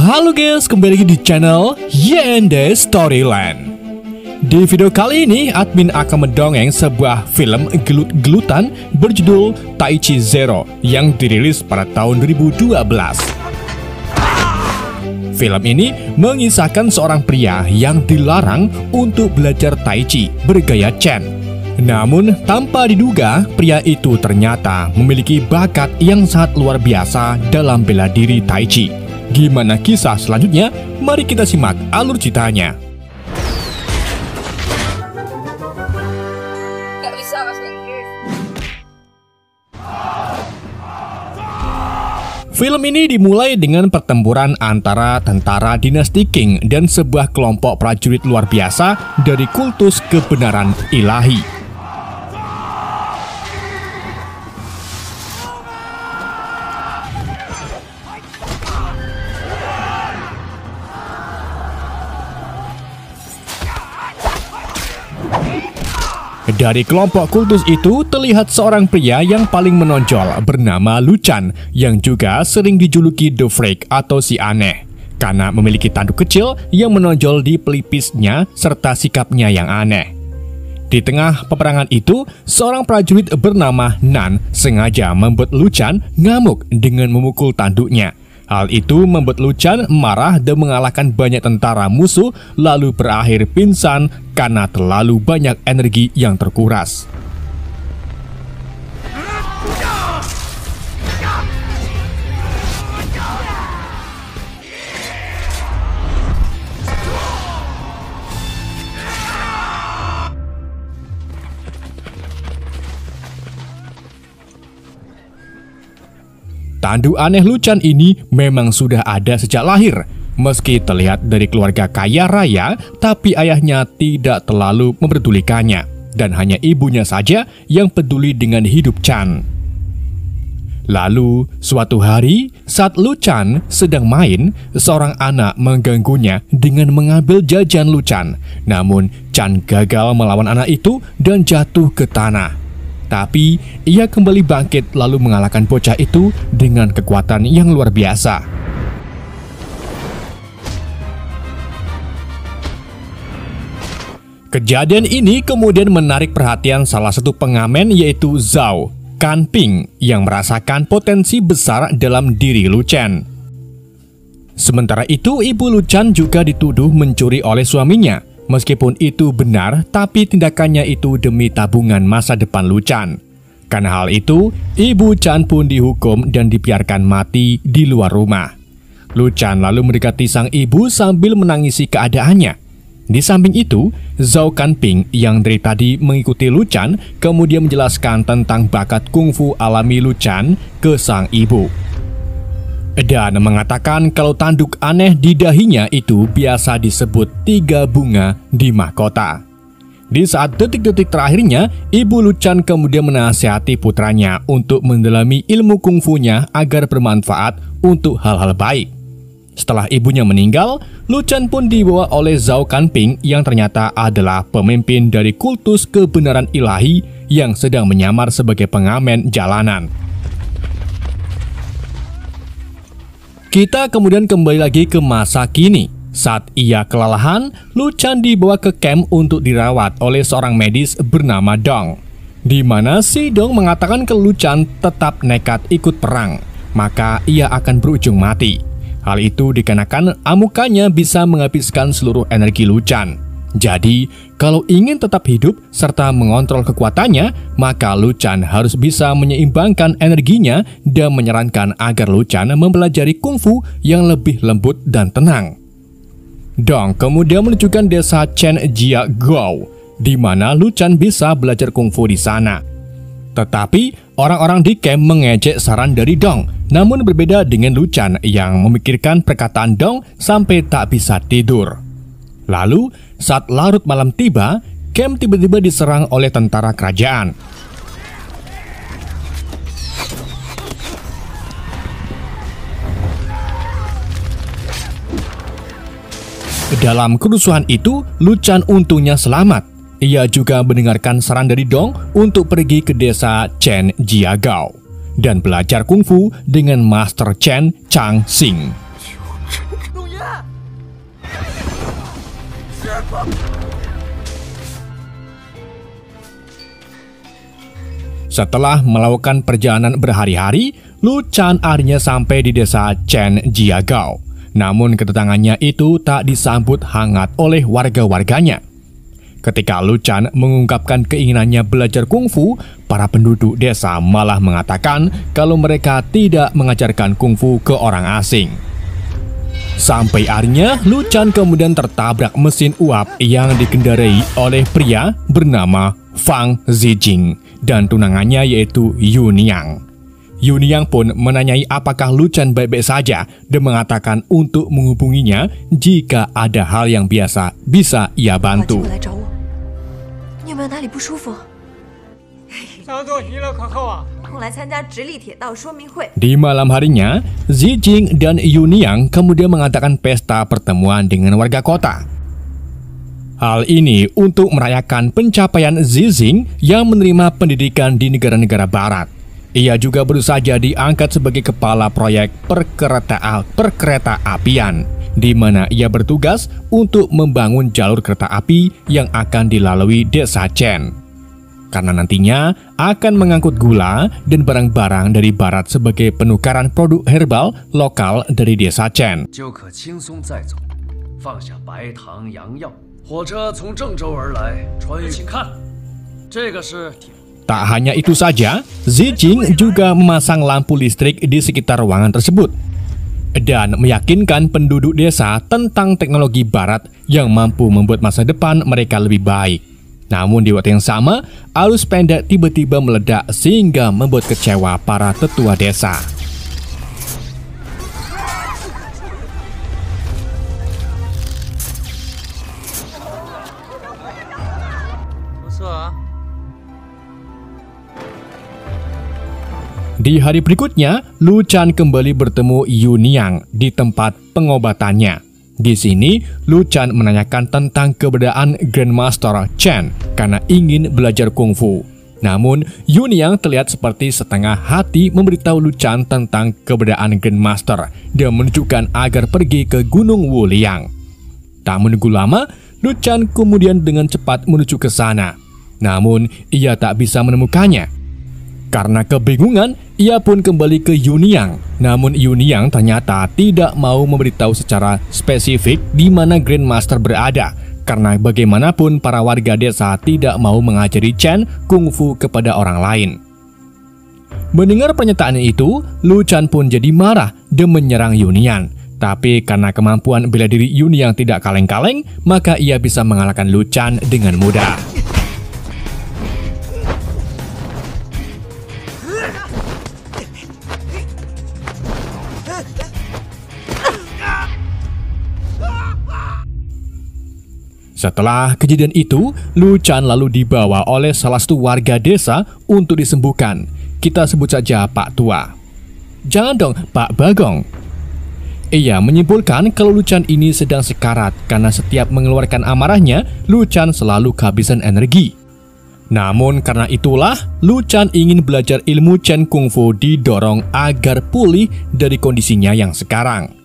Halo guys, kembali lagi di channel YND Storyland. Di video kali ini, admin akan mendongeng sebuah film gelut-gelutan berjudul Taichi Zero yang dirilis pada tahun 2012. Film ini mengisahkan seorang pria yang dilarang untuk belajar Taichi bergaya Chen. Namun, tanpa diduga, pria itu ternyata memiliki bakat yang sangat luar biasa dalam bela diri Taichi. Gimana kisah selanjutnya? Mari kita simak alur ceritanya. Gak bisa bahasa Inggris. Film ini dimulai dengan pertempuran antara tentara dinasti Qing dan sebuah kelompok prajurit luar biasa dari kultus kebenaran ilahi. Dari kelompok kultus itu terlihat seorang pria yang paling menonjol bernama Lu Chan yang juga sering dijuluki The Freak atau si aneh karena memiliki tanduk kecil yang menonjol di pelipisnya serta sikapnya yang aneh. Di tengah peperangan itu, seorang prajurit bernama Nan sengaja membuat Lu Chan ngamuk dengan memukul tanduknya. Hal itu membuat Lu Chan marah dan mengalahkan banyak tentara musuh lalu berakhir pingsan karena terlalu banyak energi yang terkuras. Tanduk aneh Lu Chan ini memang sudah ada sejak lahir. Meski terlihat dari keluarga kaya raya, tapi ayahnya tidak terlalu memperdulikannya. Dan hanya ibunya saja yang peduli dengan hidup Chan. Lalu, suatu hari, saat Lu Chan sedang main, seorang anak mengganggunya dengan mengambil jajan Lu Chan. Namun, Chan gagal melawan anak itu dan jatuh ke tanah. Tapi, ia kembali bangkit lalu mengalahkan bocah itu dengan kekuatan yang luar biasa. Kejadian ini kemudian menarik perhatian salah satu pengamen yaitu Zhao Kanping yang merasakan potensi besar dalam diri Lu Chan. Sementara itu, ibu Lu Chan juga dituduh mencuri oleh suaminya. Meskipun itu benar, tapi tindakannya itu demi tabungan masa depan Lu Chan. Karena hal itu, ibu Chan pun dihukum dan dibiarkan mati di luar rumah. Lu Chan lalu mendekati sang ibu sambil menangisi keadaannya. Di samping itu, Zhao Kanping yang dari tadi mengikuti Lu Chan kemudian menjelaskan tentang bakat kungfu alami Lu Chan ke sang ibu. Dan mengatakan kalau tanduk aneh di dahinya itu biasa disebut 3 bunga di mahkota. Di saat detik-detik terakhirnya, ibu Lu Chan kemudian menasihati putranya untuk mendalami ilmu kungfunya agar bermanfaat untuk hal-hal baik. Setelah ibunya meninggal, Lu Chan pun dibawa oleh Zhao Kanping yang ternyata adalah pemimpin dari kultus kebenaran ilahi yang sedang menyamar sebagai pengamen jalanan. Kita kemudian kembali lagi ke masa kini. Saat ia kelelahan, Lu Chan dibawa ke camp untuk dirawat oleh seorang medis bernama Dong. Di mana si Dong mengatakan ke Lu Chan tetap nekat ikut perang, maka ia akan berujung mati. Hal itu dikarenakan amukannya bisa menghabiskan seluruh energi Lu Chan. Jadi, kalau ingin tetap hidup serta mengontrol kekuatannya, maka Lu Chan harus bisa menyeimbangkan energinya dan menyarankan agar Lu Chan mempelajari kungfu yang lebih lembut dan tenang. Dong kemudian menunjukkan desa Chen Jia Gou, di mana Lu Chan bisa belajar kungfu di sana. Tetapi, orang-orang di camp mengejek saran dari Dong, namun berbeda dengan Lu Chan yang memikirkan perkataan Dong sampai tak bisa tidur. Lalu, saat larut malam tiba, camp tiba-tiba diserang oleh tentara kerajaan. Dalam kerusuhan itu, Lu Chan untungnya selamat. Ia juga mendengarkan saran dari Dong untuk pergi ke desa Chen Jiagao dan belajar kungfu dengan Master Chen Chang Xing. Setelah melakukan perjalanan berhari-hari, Lu Chan akhirnya sampai di desa Chen Jiagao. Namun kedatangannya itu tak disambut hangat oleh warga-warganya. Ketika Lu Chan mengungkapkan keinginannya belajar kungfu, para penduduk desa malah mengatakan kalau mereka tidak mengajarkan kungfu ke orang asing. Sampai akhirnya Lu Chan kemudian tertabrak mesin uap yang dikendarai oleh pria bernama Fang Zijing dan tunangannya yaitu Yuniang. Yuniang pun menanyai apakah Lu Chan baik-baik saja dan mengatakan untuk menghubunginya jika ada hal yang biasa bisa ia bantu. Di malam harinya, Zijing dan Yuniang kemudian mengadakan pesta pertemuan dengan warga kota. Hal ini untuk merayakan pencapaian Zijing yang menerima pendidikan di negara-negara barat. Ia juga baru saja diangkat sebagai kepala proyek perkereta apian, di mana ia bertugas untuk membangun jalur kereta api yang akan dilalui desa Chen. Karena nantinya akan mengangkut gula dan barang-barang dari barat sebagai penukaran produk herbal lokal dari desa Chen. Tak hanya itu saja, Zijing juga memasang lampu listrik di sekitar ruangan tersebut dan meyakinkan penduduk desa tentang teknologi barat yang mampu membuat masa depan mereka lebih baik. Namun di waktu yang sama, arus pendek tiba-tiba meledak sehingga membuat kecewa para tetua desa. Di hari berikutnya, Lu Chan kembali bertemu Yuniang di tempat pengobatannya. Di sini, Lu Chan menanyakan tentang keberadaan Grandmaster Chen karena ingin belajar kungfu. Namun, Yuniang terlihat seperti setengah hati memberitahu Lu Chan tentang keberadaan Grandmaster dan menunjukkan agar pergi ke Gunung Wuliang. Tak menunggu lama, Lu Chan kemudian dengan cepat menuju ke sana. Namun, ia tak bisa menemukannya. Karena kebingungan, ia pun kembali ke Yuniang. Namun Yuniang ternyata tidak mau memberitahu secara spesifik di mana Grandmaster berada. Karena bagaimanapun para warga desa tidak mau mengajari Chen kungfu kepada orang lain. Mendengar pernyataan itu, Lu Chan pun jadi marah dan menyerang Yuniang. Tapi karena kemampuan bela diri Yuniang tidak kaleng-kaleng, maka ia bisa mengalahkan Lu Chan dengan mudah. Setelah kejadian itu, Lu Chan lalu dibawa oleh salah satu warga desa untuk disembuhkan. Kita sebut saja Pak Tua. Jangan dong, Pak Bagong. Ia menyimpulkan kalau Lu Chan ini sedang sekarat karena setiap mengeluarkan amarahnya, Lu Chan selalu kehabisan energi. Namun karena itulah, Lu Chan ingin belajar ilmu Chen Kungfu didorong agar pulih dari kondisinya yang sekarang.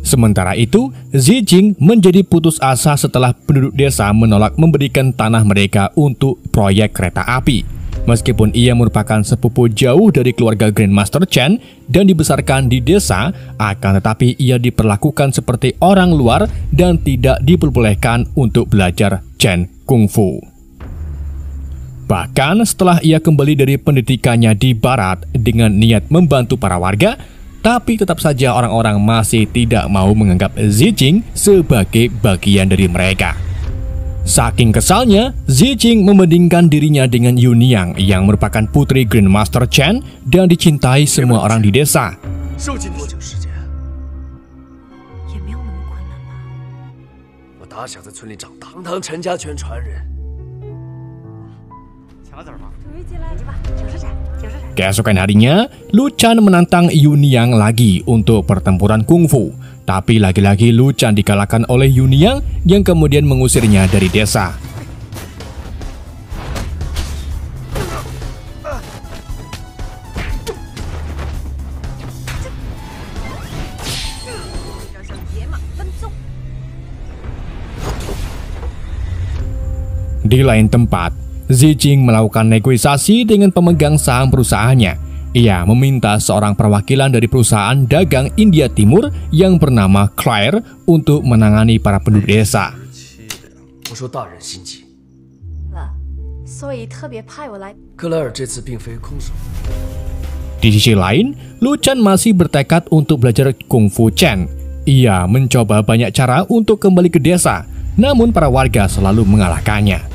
Sementara itu, Zijing menjadi putus asa setelah penduduk desa menolak memberikan tanah mereka untuk proyek kereta api. Meskipun ia merupakan sepupu jauh dari keluarga Grandmaster Chen dan dibesarkan di desa, akan tetapi ia diperlakukan seperti orang luar dan tidak diperbolehkan untuk belajar Chen Kungfu. Bahkan setelah ia kembali dari pendidikannya di barat dengan niat membantu para warga, tapi tetap saja orang-orang masih tidak mau menganggap Zijing sebagai bagian dari mereka. Saking kesalnya, Zijing membandingkan dirinya dengan Yuniang yang merupakan putri Grandmaster Chen dan dicintai semua orang di desa. Keesokan harinya, Lu Chan menantang Yuniang lagi untuk pertempuran kungfu. Tapi lagi-lagi Lu Chan dikalahkan oleh Yuniang yang kemudian mengusirnya dari desa. Di lain tempat, Zijing melakukan negosiasi dengan pemegang saham perusahaannya. Ia meminta seorang perwakilan dari perusahaan dagang India Timur yang bernama Claire untuk menangani para penduduk desa. Di sisi lain, Lu Chen masih bertekad untuk belajar Kung Fu Chen. Ia mencoba banyak cara untuk kembali ke desa, namun para warga selalu mengalahkannya.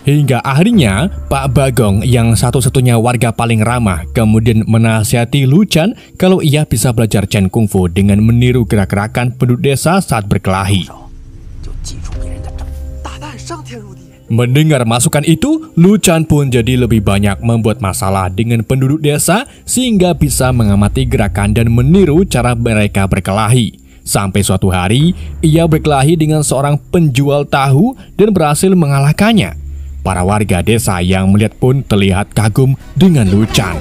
Hingga akhirnya, Pak Bagong yang satu-satunya warga paling ramah kemudian menasihati Lu Chen kalau ia bisa belajar Chen Kung Fu dengan meniru gerak-gerakan penduduk desa saat berkelahi. Mendengar masukan itu, Lu Chen pun jadi lebih banyak membuat masalah dengan penduduk desa sehingga bisa mengamati gerakan dan meniru cara mereka berkelahi. Sampai suatu hari, ia berkelahi dengan seorang penjual tahu dan berhasil mengalahkannya. Para warga desa yang melihat pun terlihat kagum dengan Lu Chen.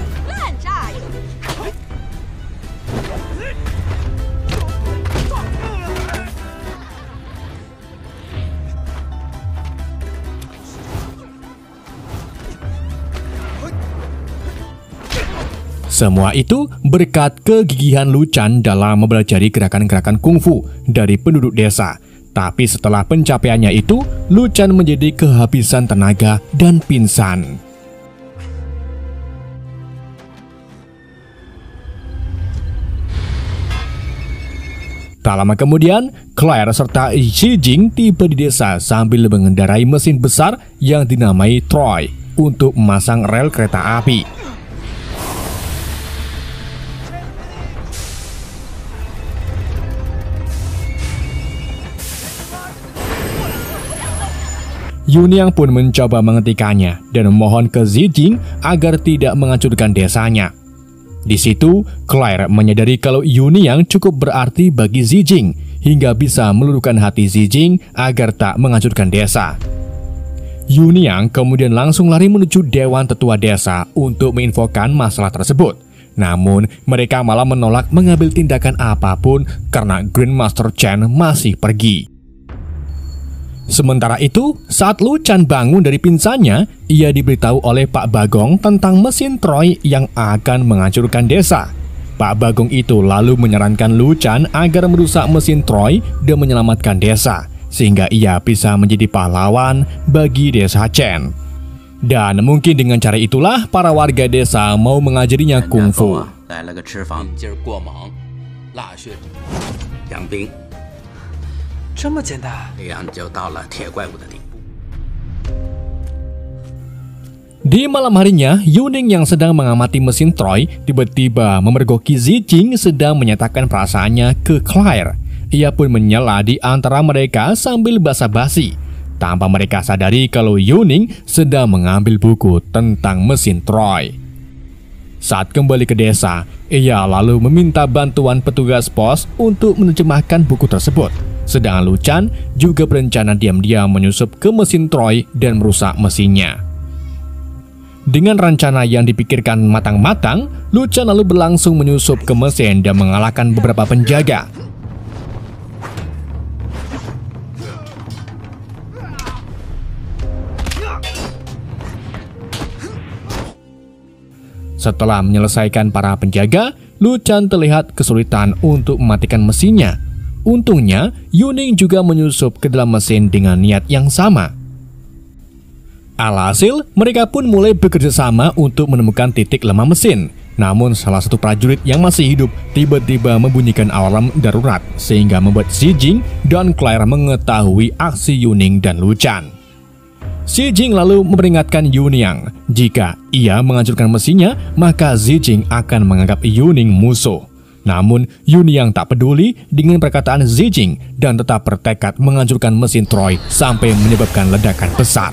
Semua itu berkat kegigihan Lu Chen dalam mempelajari gerakan-gerakan kungfu dari penduduk desa. Tapi setelah pencapaiannya itu, Lu Chen menjadi kehabisan tenaga dan pingsan. Tak lama kemudian, Claire serta Zijing tiba di desa sambil mengendarai mesin besar yang dinamai Troy untuk memasang rel kereta api. Yuniang pun mencoba menghentikannya dan memohon ke Zijing agar tidak menghancurkan desanya. Di situ, Claire menyadari kalau Yuniang cukup berarti bagi Zijing hingga bisa meluluhkan hati Zijing agar tak menghancurkan desa. Yuniang kemudian langsung lari menuju Dewan Tetua Desa untuk menginfokan masalah tersebut. Namun, mereka malah menolak mengambil tindakan apapun karena Grandmaster Chen masih pergi. Sementara itu, saat Lu Chen bangun dari pingsannya, ia diberitahu oleh Pak Bagong tentang mesin Troy yang akan menghancurkan desa. Pak Bagong itu lalu menyarankan Lu Chen agar merusak mesin Troy dan menyelamatkan desa, sehingga ia bisa menjadi pahlawan bagi desa Chen. Dan mungkin dengan cara itulah para warga desa mau mengajarinya kungfu. Di malam harinya, Yuning yang sedang mengamati mesin Troy tiba-tiba memergoki Zijing sedang menyatakan perasaannya ke Claire. Ia pun menyela di antara mereka sambil basa-basi, tanpa mereka sadari kalau Yuning sedang mengambil buku tentang mesin Troy. Saat kembali ke desa, ia lalu meminta bantuan petugas pos untuk menerjemahkan buku tersebut. Sedangkan Lu Chen juga berencana diam-diam menyusup ke mesin Troy dan merusak mesinnya. Dengan rencana yang dipikirkan matang-matang, Lu Chen lalu berlangsung menyusup ke mesin dan mengalahkan beberapa penjaga. Setelah menyelesaikan para penjaga, Lu Chen terlihat kesulitan untuk mematikan mesinnya. Untungnya, Yuning juga menyusup ke dalam mesin dengan niat yang sama. Alhasil, mereka pun mulai bekerja sama untuk menemukan titik lemah mesin. Namun, salah satu prajurit yang masih hidup tiba-tiba membunyikan alarm darurat, sehingga membuat Zijing dan Claire mengetahui aksi Yuning dan Lu Chen. Zijing lalu memperingatkan Yuniang, jika ia menghancurkan mesinnya, maka Zijing akan menganggap Yuning musuh. Namun, Yuniang tak peduli dengan perkataan Zijing dan tetap bertekad menghancurkan mesin Troy sampai menyebabkan ledakan besar.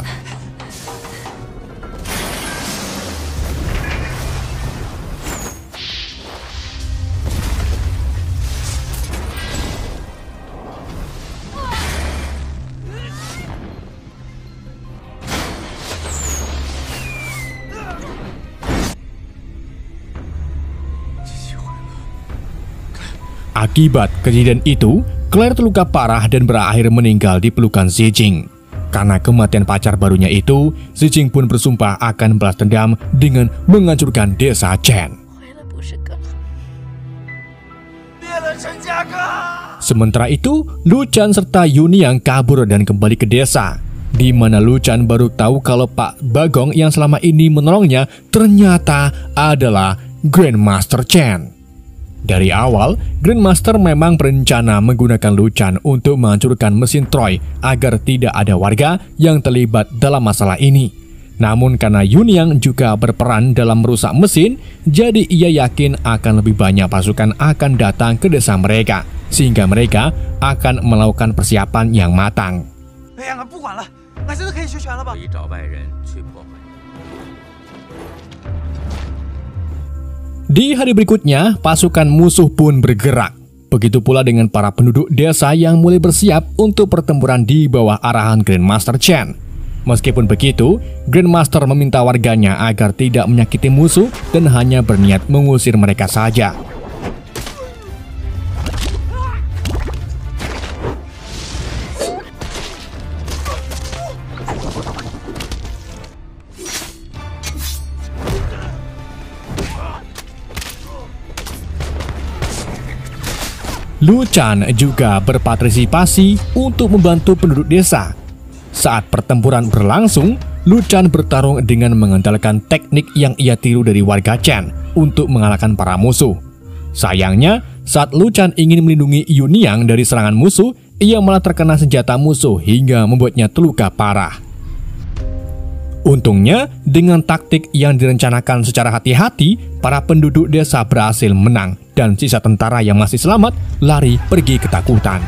Akibat kejadian itu, Claire terluka parah dan berakhir meninggal di pelukan Zijing. Karena kematian pacar barunya itu, Zijing pun bersumpah akan balas dendam dengan menghancurkan desa Chen. Sementara itu, Lu Chan serta Yuniang kabur dan kembali ke desa, di mana Lu Chan baru tahu kalau Pak Bagong yang selama ini menolongnya ternyata adalah Grandmaster Chen. Dari awal, Grandmaster memang berencana menggunakan Lu Chan untuk menghancurkan mesin Troy agar tidak ada warga yang terlibat dalam masalah ini. Namun karena Yuniang juga berperan dalam merusak mesin, jadi ia yakin akan lebih banyak pasukan akan datang ke desa mereka, sehingga mereka akan melakukan persiapan yang matang. Di hari berikutnya, pasukan musuh pun bergerak. Begitu pula dengan para penduduk desa yang mulai bersiap untuk pertempuran di bawah arahan Grandmaster Chen. Meskipun begitu, Grandmaster meminta warganya agar tidak menyakiti musuh dan hanya berniat mengusir mereka saja. Lu Chan juga berpartisipasi untuk membantu penduduk desa. Saat pertempuran berlangsung, Lu Chan bertarung dengan mengandalkan teknik yang ia tiru dari warga Chen untuk mengalahkan para musuh. Sayangnya, saat Lu Chan ingin melindungi Yuniang dari serangan musuh, ia malah terkena senjata musuh hingga membuatnya terluka parah. Untungnya, dengan taktik yang direncanakan secara hati-hati, para penduduk desa berhasil menang dan sisa tentara yang masih selamat lari pergi ketakutan.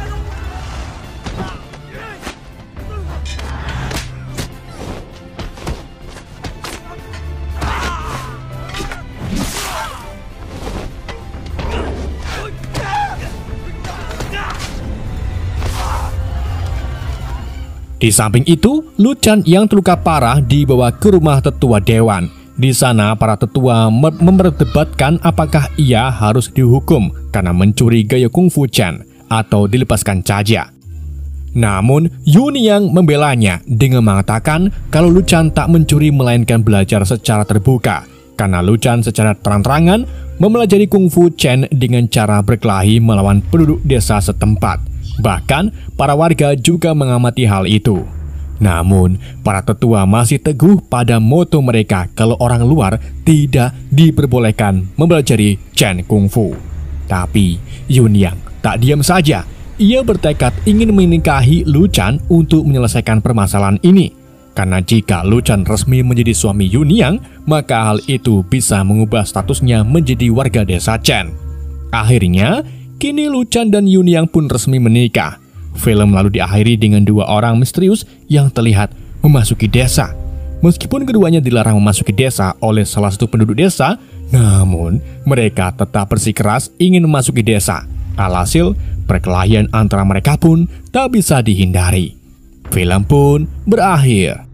Di samping itu, Lu Chan yang terluka parah dibawa ke rumah tetua dewan. Di sana, para tetua memperdebatkan apakah ia harus dihukum karena mencuri gaya kungfu Chen atau dilepaskan saja. Namun, Yuniang membelanya dengan mengatakan kalau Lu Chan tak mencuri melainkan belajar secara terbuka, karena Lu Chan secara terang-terangan mempelajari kungfu Chen dengan cara berkelahi melawan penduduk desa setempat. Bahkan, para warga juga mengamati hal itu. Namun, para tetua masih teguh pada moto mereka kalau orang luar tidak diperbolehkan mempelajari Chen Kungfu. Tapi, Yuniang tak diam saja. Ia bertekad ingin menikahi Lu Chan untuk menyelesaikan permasalahan ini. Karena jika Lu Chan resmi menjadi suami Yuniang, maka hal itu bisa mengubah statusnya menjadi warga desa Chen. Akhirnya, kini Lu Chan dan Yuniang pun resmi menikah. Film lalu diakhiri dengan dua orang misterius yang terlihat memasuki desa. Meskipun keduanya dilarang memasuki desa oleh salah satu penduduk desa, namun mereka tetap bersikeras ingin memasuki desa. Alhasil, perkelahian antara mereka pun tak bisa dihindari. Film pun berakhir.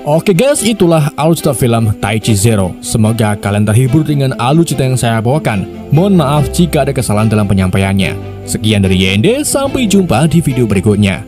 Oke guys, itulah alur cerita film Tai Chi Zero. Semoga kalian terhibur dengan alur cerita yang saya bawakan. Mohon maaf jika ada kesalahan dalam penyampaiannya. Sekian dari YND, sampai jumpa di video berikutnya.